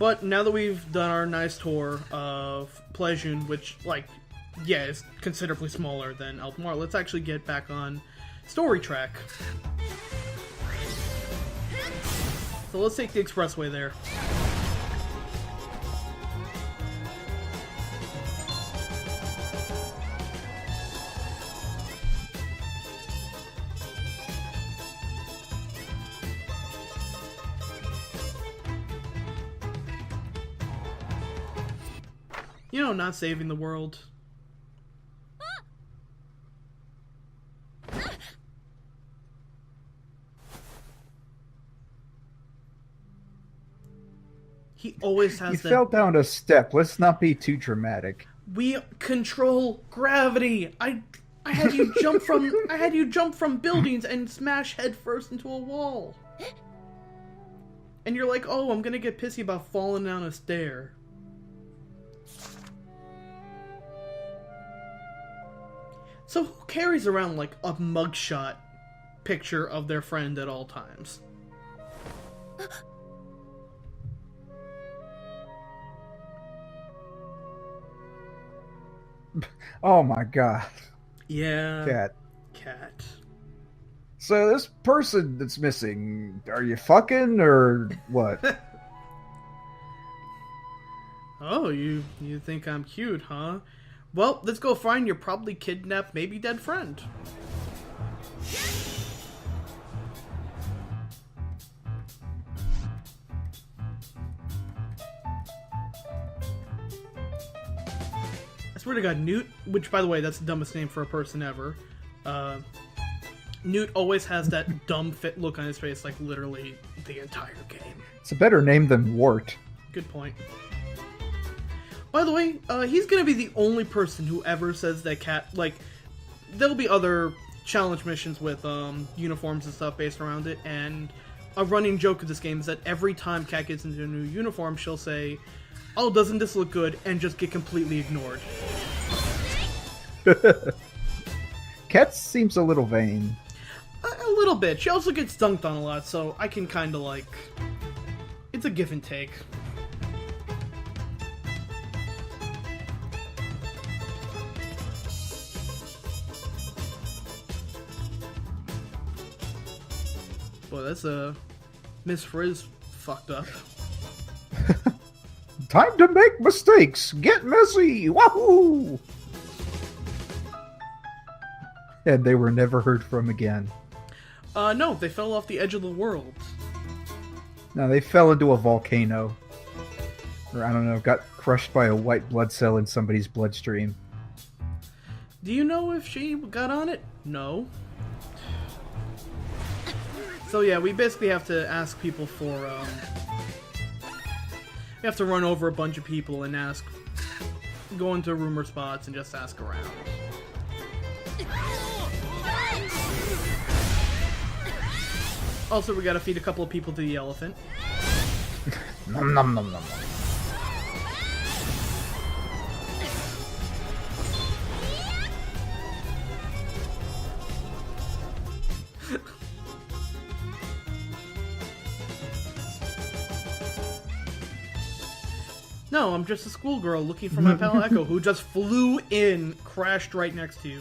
But now that we've done our nice tour of Plejun, which, like, yeah, is considerably smaller than Altamar, let's actually get back on story track. So let's take the expressway there. You know, not saving the world. He always has that... You fell down a step. Let's not be too dramatic. We control gravity. I had you jump from buildings and smash headfirst into a wall. And you're like, "Oh, I'm gonna get pissy about falling down a stair." So who carries around, like, a mugshot picture of their friend at all times? Oh my god. Yeah. Cat. So this person that's missing, are you fucking or what? Oh, you think I'm cute, huh? Well, let's go find your probably kidnapped, maybe dead friend. I swear to God, Newt, which, by the way, that's the dumbest name for a person ever. Newt always has that dumb fit look on his face, like, literally the entire game. It's a better name than Wart. Good point. By the way, he's gonna be the only person who ever says that Cat, like, there'll be other challenge missions with, uniforms and stuff based around it, and a running joke of this game is that every time Cat gets into a new uniform, she'll say, "Oh, doesn't this look good?" and just get completely ignored. Cat seems a little vain. A little bit. She also gets dunked on a lot, so I can kinda, like, it's a give and take. Boy, that's Miss Frizz fucked up. Time to make mistakes! Get messy! Wahoo! And they were never heard from again. No, they fell off the edge of the world. No, they fell into a volcano. Or, I don't know, got crushed by a white blood cell in somebody's bloodstream. Do you know if she got on it? No. So yeah, we basically have to ask people for, we have to run over a bunch of people and ask, go into rumor spots and just ask around. Also, we gotta feed a couple of people to the elephant. Nom nom nom nom nom. No, I'm just a schoolgirl looking for my pal Echo, who just flew in, crashed right next to you.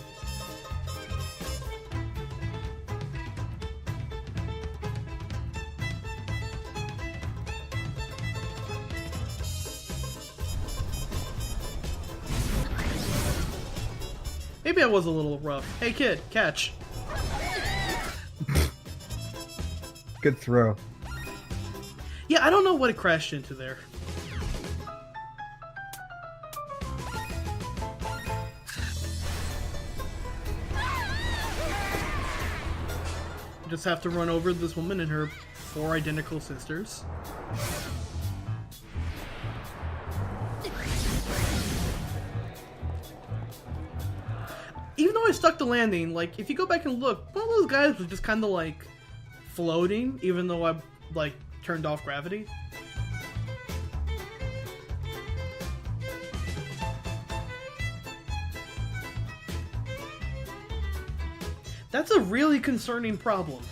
Maybe I was a little rough. Hey kid, catch. Good throw. Yeah, I don't know what it crashed into there. Just have to run over this woman and her 4 identical sisters. Even though I stuck the landing, like, if you go back and look, one of those guys was just kind of, like, floating, even though I, like, turned off gravity. That's a really concerning problem.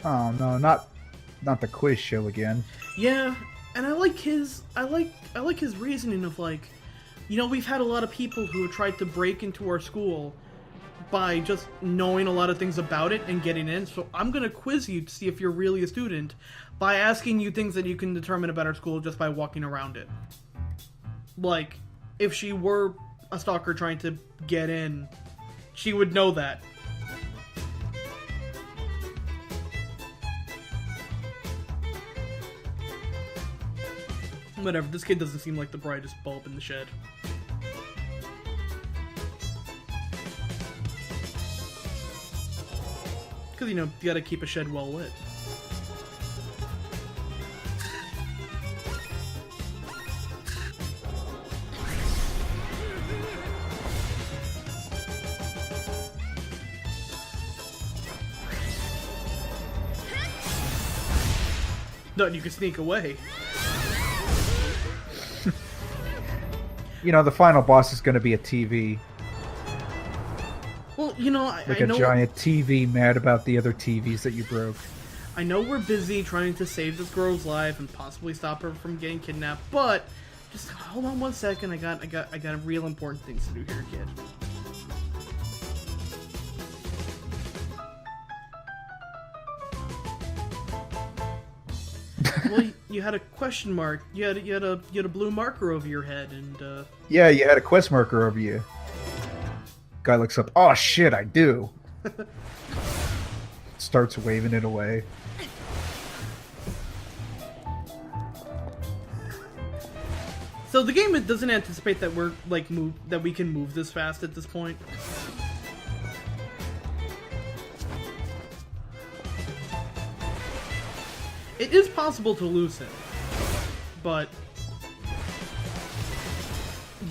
Oh no, not the quiz show again. Yeah, and I like his reasoning of like, we've had a lot of people who have tried to break into our school by just knowing a lot of things about it and getting in. So I'm gonna quiz you to see if you're really a student by asking you things that you can determine about our school just by walking around it. Like, if she were a stalker trying to get in, she would know that. Whatever, this kid doesn't seem like the brightest bulb in the shed. Because, you gotta keep a shed well lit. Nothing you can sneak away. The final boss is going to be a TV. Well, Like I a know giant TV mad about the other TVs that you broke. I know we're busy trying to save this girl's life and possibly stop her from getting kidnapped, but just hold on 1 second. I got real important things to do here, kid. Well, you had a question mark. You had a blue marker over your head, and Yeah, you had a quest marker over you. Guy looks up. Oh shit, I do. Starts waving it away. So the game doesn't anticipate that we're that we can move this fast at this point. It is possible to lose him, but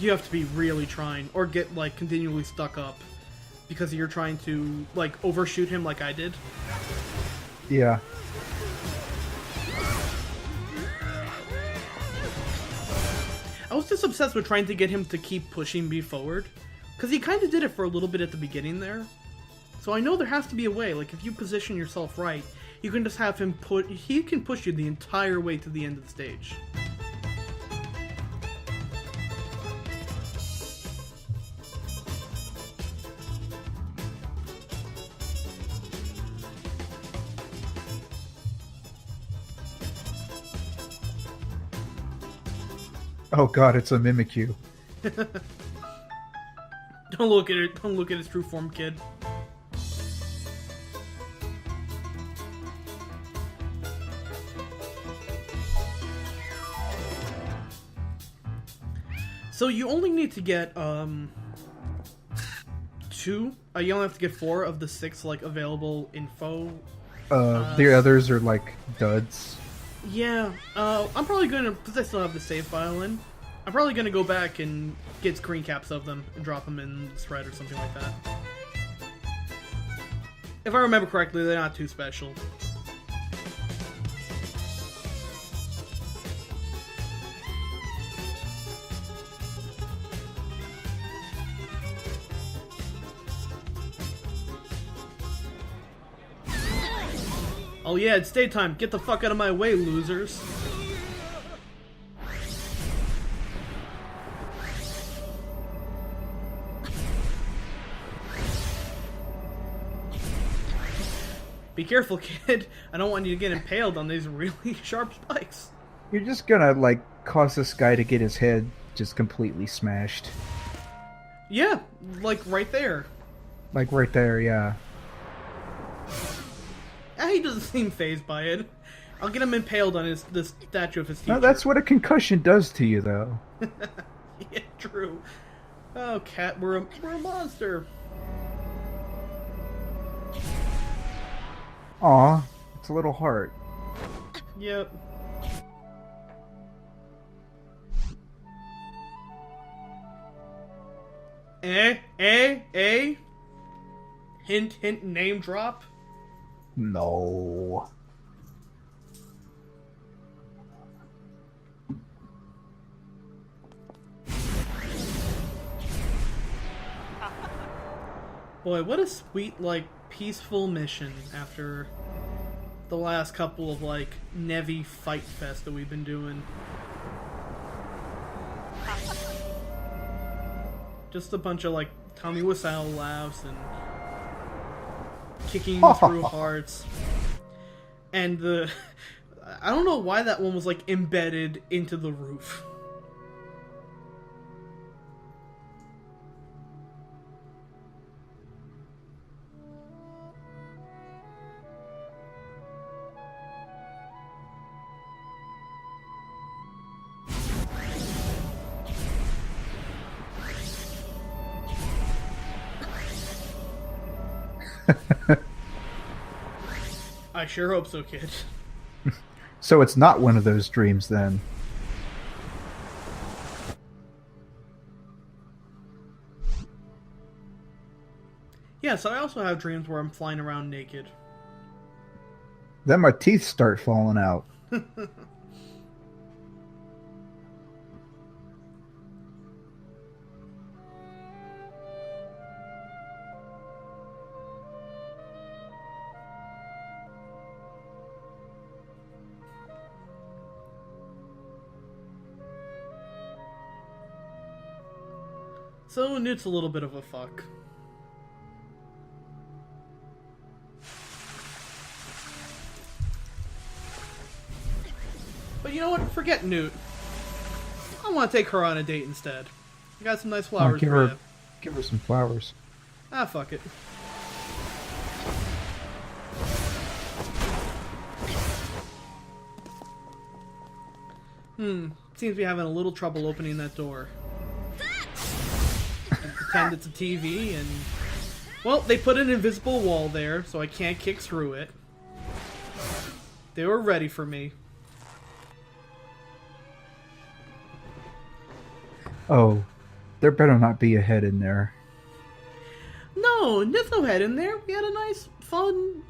you have to be really trying, or get continually stuck up because you're trying to overshoot him like I did. Yeah. I was just obsessed with trying to get him to keep pushing me forward, because he kind of did it for a little bit at the beginning there. So I know there has to be a way. If you position yourself right, you can just have him he can push you the entire way to the end of the stage. Oh god, it's a Mimikyu. Don't look at it. Don't look at his true form, kid. So you only need to get 2. You only have to get 4 of the 6 available info. The others are duds. Yeah. I'm probably gonna, because I still have the save file in. I'm probably gonna go back and get screen caps of them and drop them in the thread or something like that. If I remember correctly, they're not too special. Oh yeah, it's daytime. Get the fuck out of my way, losers. Be careful, kid. I don't want you to get impaled on these really sharp spikes. You're just gonna, cause this guy to get his head just completely smashed. Yeah, right there. Right there, yeah. He doesn't seem fazed by it. I'll get him impaled on the statue of his teacher. No, that's what a concussion does to you, though. Yeah, true. Oh, cat, we're a monster. Aw, it's a little heart. Yep. Hint, hint, name drop. No. Boy, what a sweet, peaceful mission after the last couple of, like, Nevi Fight Fest that we've been doing. Just a bunch of, like, Tommy Wiseau laughs and kicking through hearts. And the... I don't know why that one was, like, embedded into the roof. I sure hope so, kid. So it's not one of those dreams, then. Yes, I also have dreams where I'm flying around naked. Then my teeth start falling out. So Newt's a little bit of a fuck. But you know what? Forget Newt. I want to take her on a date instead. I got some nice flowers for you. Give her some flowers. Ah, fuck it. Seems to be having a little trouble opening that door. Pretend it's a TV, and... Well, they put an invisible wall there, so I can't kick through it. They were ready for me. Oh, there better not be a head in there. No, there's no head in there. We had a nice, fun,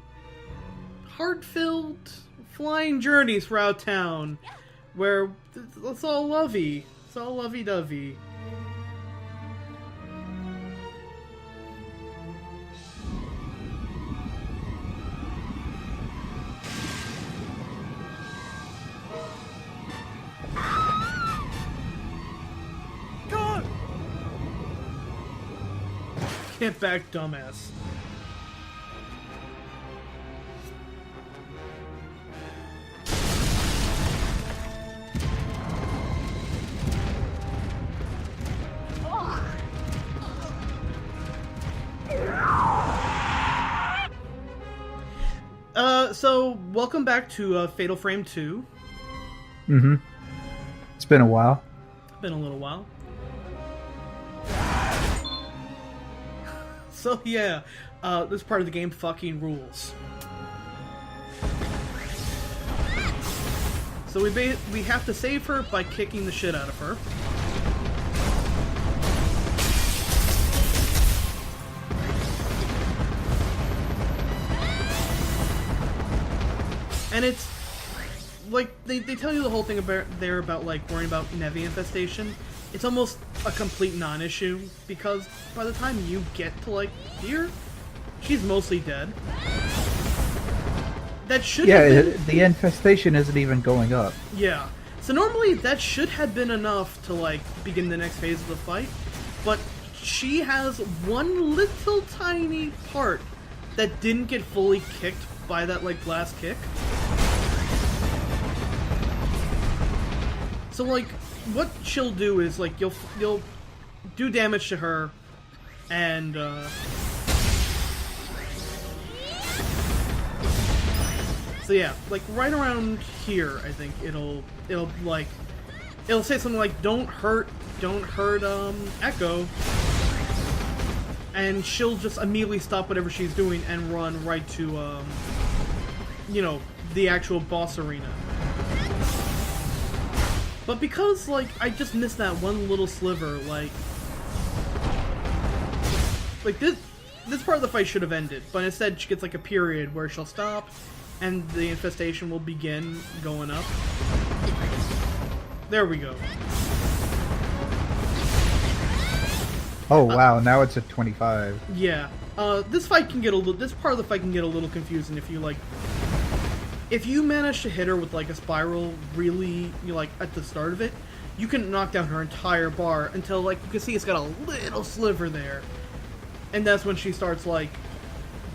heart-filled flying journey throughout town, where it's all lovey. It's all lovey-dovey. Get back, dumbass. So welcome back to Fatal Frame 2. Mm-hmm. It's been a while. Been a little while. So yeah, this part of the game fucking rules. So we have to save her by kicking the shit out of her. And it's like they tell you the whole thing about like worrying about Nevi infestation. It's almost a complete non-issue, because by the time you get to, like, here, she's mostly dead. That should have been... the infestation isn't even going up. Yeah. So normally that should have been enough to, like, begin the next phase of the fight, but she has one little tiny part that didn't get fully kicked by that, like, last kick. So, like... What she'll do is, like, you'll do damage to her, and, so yeah, like, right around here, I think, it'll say something like, don't hurt, Echo, and she'll just immediately stop whatever she's doing and run right to, you know, the actual boss arena. But because, like, I just missed that one little sliver, like this part of the fight should have ended, but instead she gets, like, a period where she'll stop, and the infestation will begin going up. There we go. Oh, wow, now it's at 25. Yeah. This part of the fight can get a little confusing if you, like, if you manage to hit her with like a spiral really, like at the start of it, you can knock down her entire bar until like you can see it's got a little sliver there, and that's when she starts like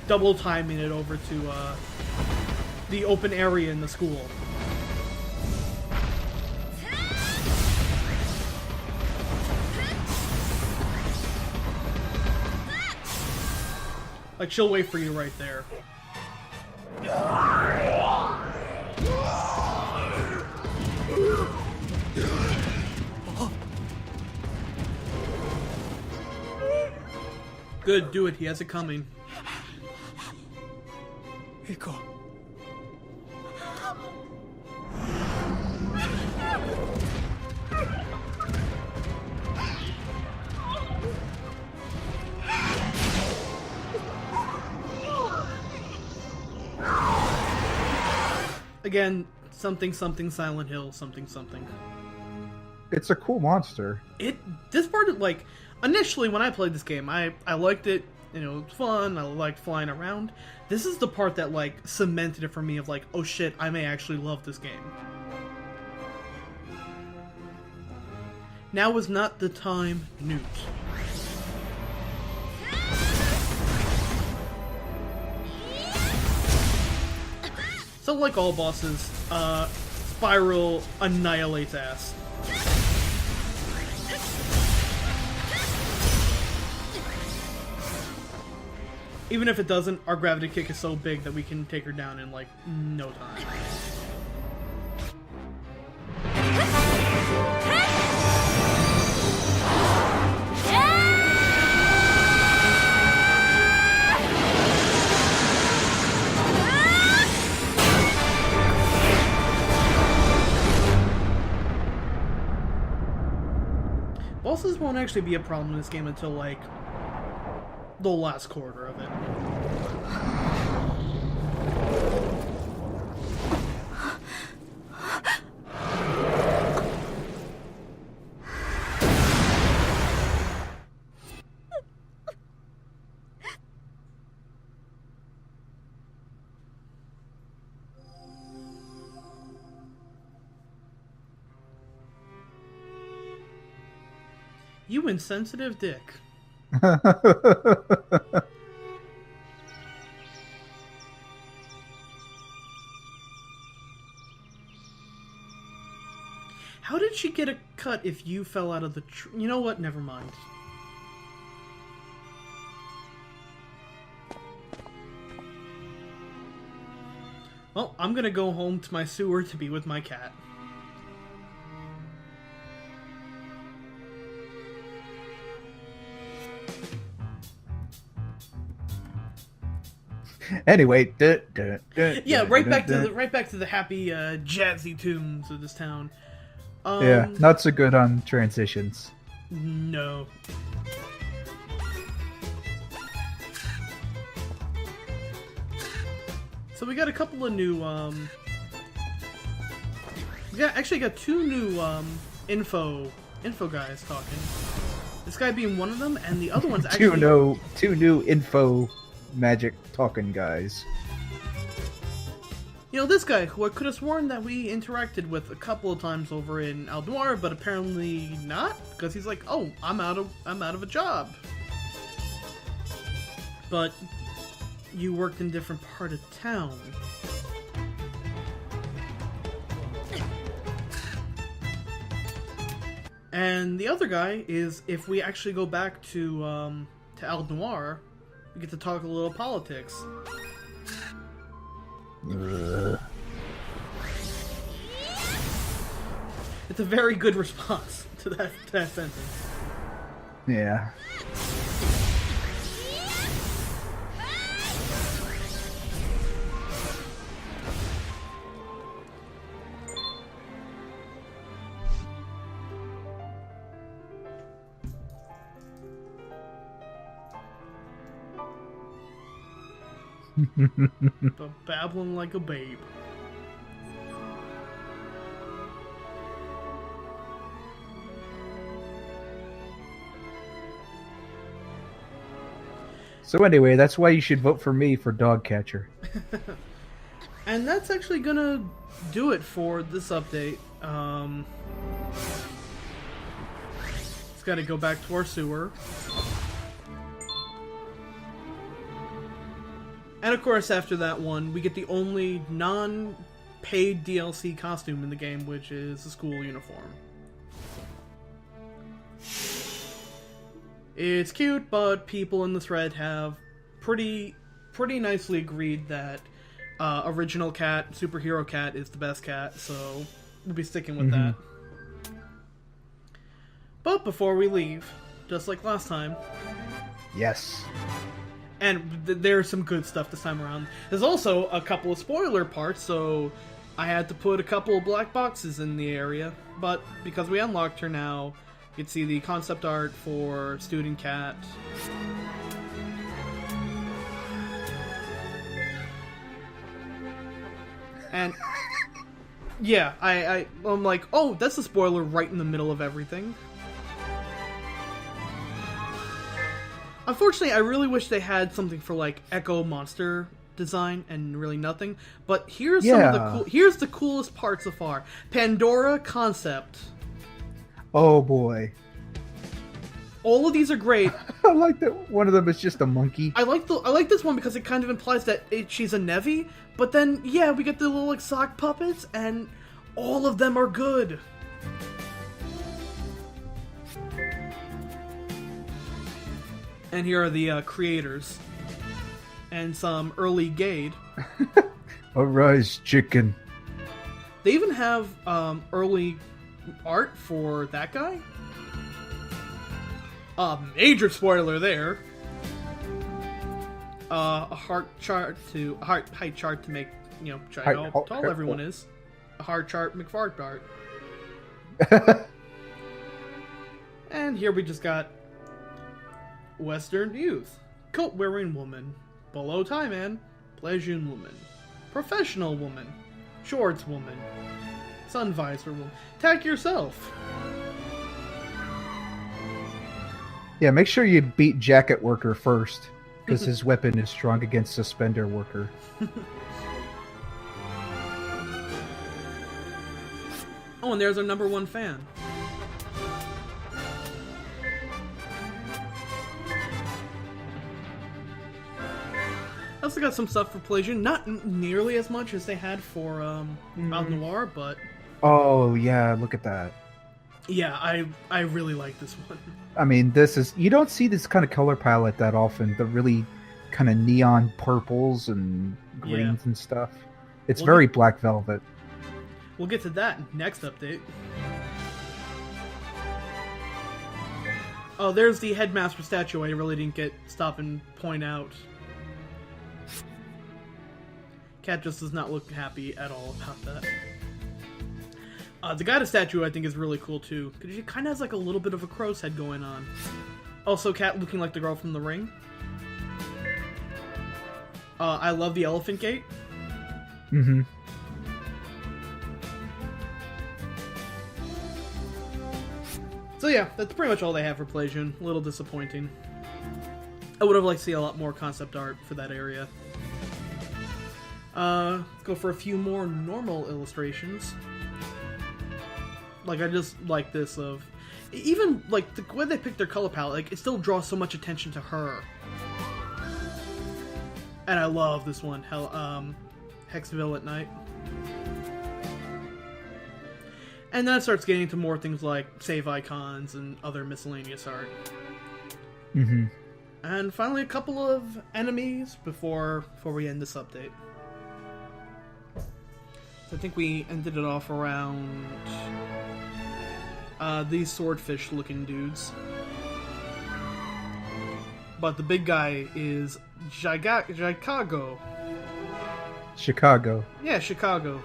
double timing it over to the open area in the school. Like she'll wait for you right there. Good, do it. He has it coming. Eiko. Again, something something Silent Hill, something something. It's a cool monster. This part, like, initially when I played this game, I liked it, you know, it was fun, I liked flying around. This is the part that, like, cemented it for me of, like, oh shit, I may actually love this game. Now is not the time, Newt. So, like all bosses, Spiral annihilates ass. Even if it doesn't, our gravity kick is so big that we can take her down in, like, no time. Bosses won't actually be a problem in this game until, like, the last quarter of it. You insensitive dick. How did she get a cut if you fell out of the You know what? Never mind. Well, I'm gonna go home to my sewer to be with my cat. Anyway, yeah, right back to the happy, jazzy tunes of this town. Yeah, not so good on transitions. No. So we got a couple of new, we actually got two new, info guys talking. This guy being one of them, and the other one's actually... two new info magic talking guys. You know, this guy, who I could have sworn that we interacted with a couple of times over in Aldnoir, but apparently not, because he's like, oh, I'm out of a job. But you worked in a different part of town. And the other guy is, if we actually go back to Aldnoir, we get to talk a little politics. It's a very good response to that sentence. Yeah. But babbling like a babe. So anyway, that's why you should vote for me for dog catcher. And that's actually gonna do it for this update. It's gotta go back to our sewer. And of course, after that one, we get the only non-paid DLC costume in the game, which is the school uniform. It's cute, but people in the thread have pretty nicely agreed that original cat, superhero cat, is the best cat, so we'll be sticking with that. But before we leave, just like last time... Yes. And there's some good stuff this time around. There's also a couple of spoiler parts, so I had to put a couple of black boxes in the area. But because we unlocked her now, you can see the concept art for Student Cat. And yeah, I'm like, oh, that's a spoiler right in the middle of everything. Unfortunately, I really wish they had something for like Echo Monster design and really nothing. But here's some of the here's the coolest part so far. Pandora concept. Oh boy. All of these are great. I like that one of them is just a monkey. I like this one because it kind of implies that she's a Nevi, but then yeah, we get the little like sock puppets and all of them are good. And here are the creators. And some early Gade. Arise, chicken. They even have early art for that guy. Major spoiler there. A height chart to make, you know, how tall everyone is. A heart chart, McFart art. And here we just got Western youth, coat-wearing woman, below tie man, Plesian woman, professional woman, shorts woman, sun visor woman. Tack yourself. Yeah, make sure you beat jacket worker first, because his weapon is strong against suspender worker. Oh, and there's our #1 fan. I also got some stuff for Plesian, not nearly as much as they had for Mount Noir, but... Oh, yeah, look at that. Yeah, I really like this one. I mean, this is... You don't see this kind of color palette that often. The really kind of neon purples and greens and stuff. It's very Black Velvet. We'll get to that next update. Oh, there's the headmaster statue I really didn't stop and point out. Cat just does not look happy at all about that. The goddess statue I think is really cool too, because she kind of has like a little bit of a crow's head going on. Also, Cat looking like the girl from The Ring. I love the elephant gate. Mm-hmm. So yeah, that's pretty much all they have for Plesian. A little disappointing. I would have liked to see a lot more concept art for that area. Let's go for a few more normal illustrations. Like, I just like this of... Even, like, the way they pick their color palette, like, it still draws so much attention to her. And I love this one, Hexville at night. And then it starts getting into more things like save icons and other miscellaneous art. Mm-hmm. And finally, a couple of enemies before we end this update. So I think we ended it off around these swordfish-looking dudes. But the big guy is Chicago. Chicago. Yeah, Chicago.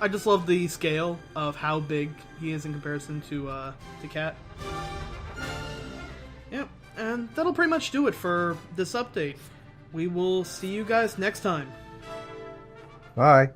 I just love the scale of how big he is in comparison to Cat. Yep, and that'll pretty much do it for this update. We will see you guys next time. Bye.